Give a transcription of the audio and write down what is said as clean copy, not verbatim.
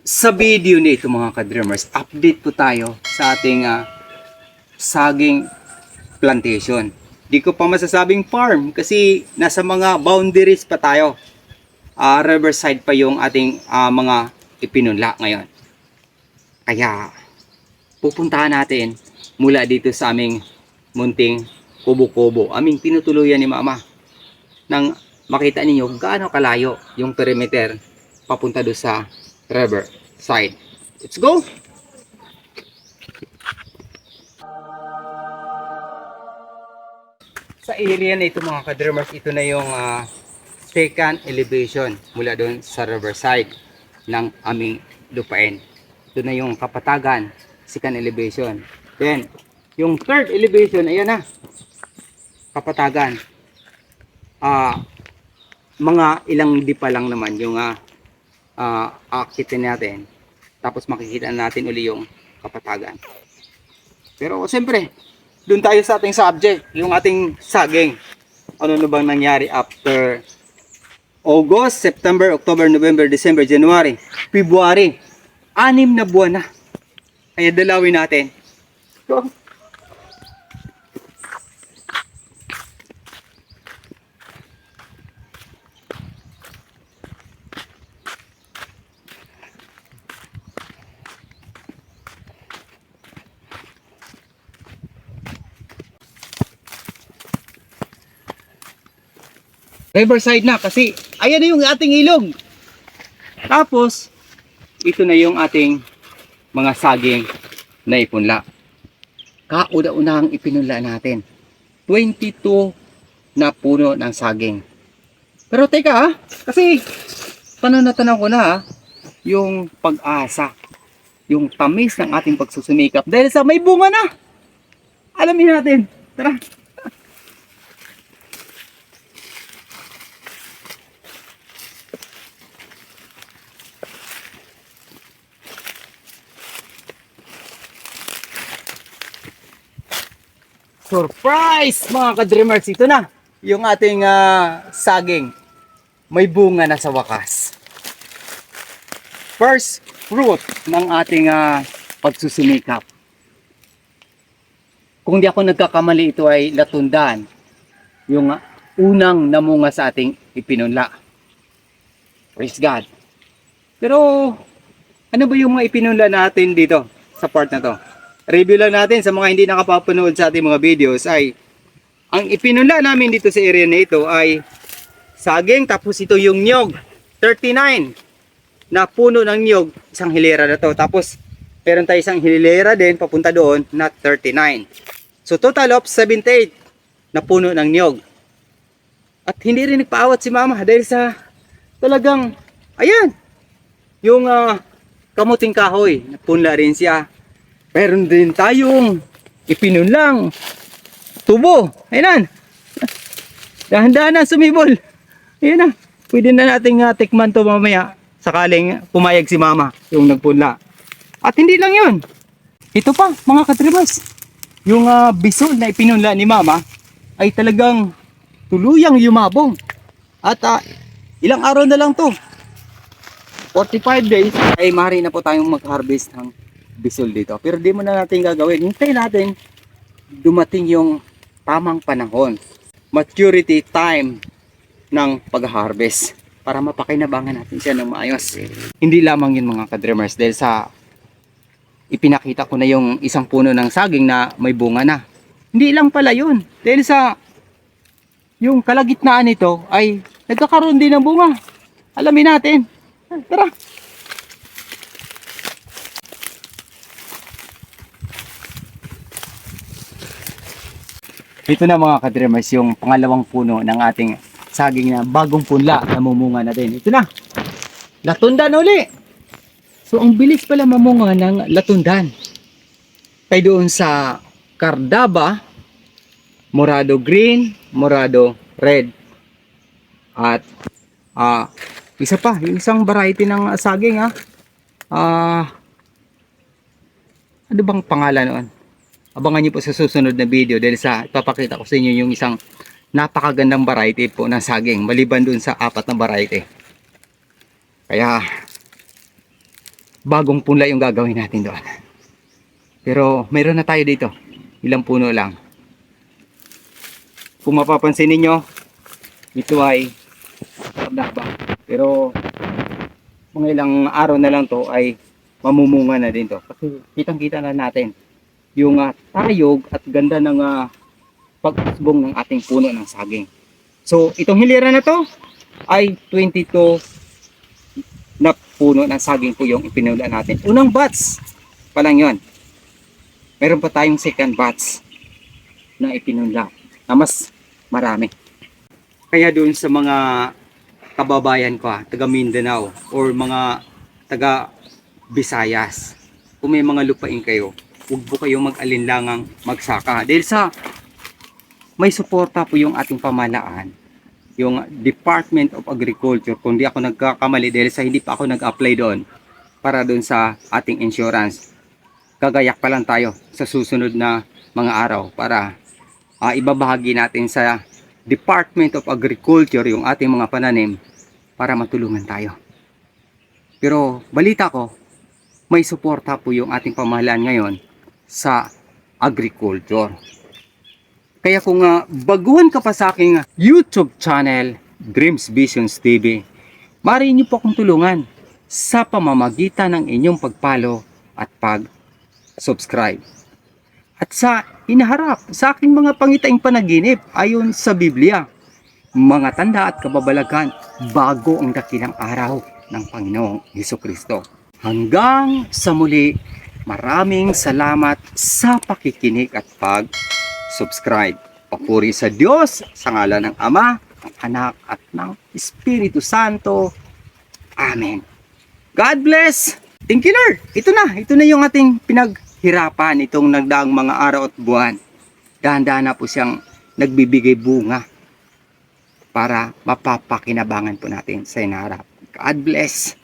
Sa video nito mga ka-dreamers, update po tayo sa ating saging plantation. Di ko pa masasabing farm kasi nasa mga boundaries pa tayo. Riverside pa yung ating mga ipinunla ngayon. Kaya pupuntahan natin mula dito sa aming munting kubo-kubo. Aming tinutuluyan ni Mama. Nang makita ninyo gaano kalayo yung perimeter papunta doon sa river side. Let's go! Sa area na ito mga ka-dreamers, ito na yung second elevation mula doon sa riverside ng aming lupain. Ito na yung kapatagan, second elevation. Then, yung third elevation, ayan na, kapatagan. Mga ilang dipa lang naman yung akitin natin. Tapos makikita natin uli yung kapatagan. Pero siyempre, dun tayo sa ating subject, yung ating saging. Ano na bang nangyari after August, September, October, November, December, January, February. 6 na buwan na. Kaya dalawin natin. So, riverside na kasi ayan na yung ating ilog. Tapos ito na yung ating mga saging na ipunla. Kauna-unahang ipinunla natin 22 na puno ng saging. Pero teka kasi pananatanaw ko na yung pag-asa, yung tamis ng ating pagsusumikap dahil sa may bunga na. Alamin natin. Tara. Surprise mga ka-dreamers, ito na yung ating saging. May bunga na sa wakas. First fruit ng ating pagsusumikap. Kung di ako nagkakamali, ito ay latundan. Yung unang namunga sa ating ipinunla. Praise God. Pero ano ba yung mga ipinunla natin dito sa part na to? Review lang natin sa mga hindi nakapapanood sa ating mga videos ay ang ipinunla namin dito sa area na ito ay saging, tapos ito yung niyog 39 na puno ng niyog, isang hilera na to, tapos meron tayo isang hilera din papunta doon na 39, so total of 78 na puno ng niyog. At hindi rin nagpaawat si Mama dahil sa talagang ayan yung kamuting kahoy, napunla rin siya. Meron din tayong ipinunlang tubo. Ayan. Dahan-dahan na sumibol. Ayan na. Pwede na nating tikman to mamaya sakaling pumayag si Mama yung nagpunla. At hindi lang yun. Ito pa mga ka-dreamers. Yung bisol na ipinunla ni Mama ay talagang tuluyang yumabong. At ilang araw na lang to. 45 days ay maaari na po tayong mag-harvest ng bisol dito. Pero di mo na natin gagawin. Hintayin natin dumating yung tamang panahon. Maturity time ng pag-harvest. Para mapakinabangan natin siya ng maayos. Hindi lamang yun mga ka-dreamers. Dahil sa ipinakita ko na yung isang puno ng saging na may bunga na. Hindi lang pala yun. Dahil sa yung kalagitnaan nito ay nagkakaroon din ng bunga. Alamin natin. Tara. Ito na mga ka-dreamers yung pangalawang puno ng ating saging na bagong punla na mumunga na din. Ito na. Latundan uli. So ang bilis pala mamunga ng latundan. Kaya doon sa Cardaba, Morado Green, Morado Red. At isa pa, yung isang variety ng saging ano bang pangalan noon? Abangan niyo po sa susunod na video dahil sa ipapakita ko sa inyo yung isang napakagandang variety po ng saging maliban dun sa 4 na variety. Kaya bagong punla yung gagawin natin doon. Pero mayroon na tayo dito. Ilang puno lang. Kung mapapansin ninyo, ito ay tabla. Pero mga ilang araw na lang to ay mamumunga na din to. Kasi kitang-kita na natin yung tayog at ganda ng pag-usbong ng ating puno ng saging. So, itong hilera na to ay 22 na puno ng saging po yung ipinula natin. Unang batch pa lang yun. Meron pa tayong second batch na ipinula na mas marami. Kaya doon sa mga kababayan ko, taga Mindanao or mga taga Visayas, kung may mga lupain kayo, huwag po kayong mag-alinlangang magsaka. Dahil sa may suporta po yung ating pamahalaan, yung Department of Agriculture, kung di ako nagkakamali dahil sa hindi pa ako nag-apply doon para doon sa ating insurance. Gagayak pa lang tayo sa susunod na mga araw para ibabahagi natin sa Department of Agriculture yung ating mga pananim para matulungan tayo. Pero balita ko, may suporta po yung ating pamahalaan ngayon sa agriculture. Kaya kung baguhan ka pa sa aking YouTube channel, Dreams Visions TV, maaari niyo po akong tulungan sa pamamagitan ng inyong pag-follow at pag-subscribe. At sa inaharap sa aking mga pangitaing panaginip ayon sa Biblia, mga tanda at kababalagan bago ang dakilang araw ng Panginoong Hesukristo. Hanggang sa muli, maraming salamat sa pakikinig at pag-subscribe. Papuri sa Diyos, sa ngalan ng Ama, ng Anak at ng Espiritu Santo. Amen. God bless! Thank you, Lord! Ito na yung ating pinaghirapan itong nagdaang mga araw at buwan. Dahan-dahan na po siyang nagbibigay bunga para mapapakinabangan po natin sa inaharap. God bless!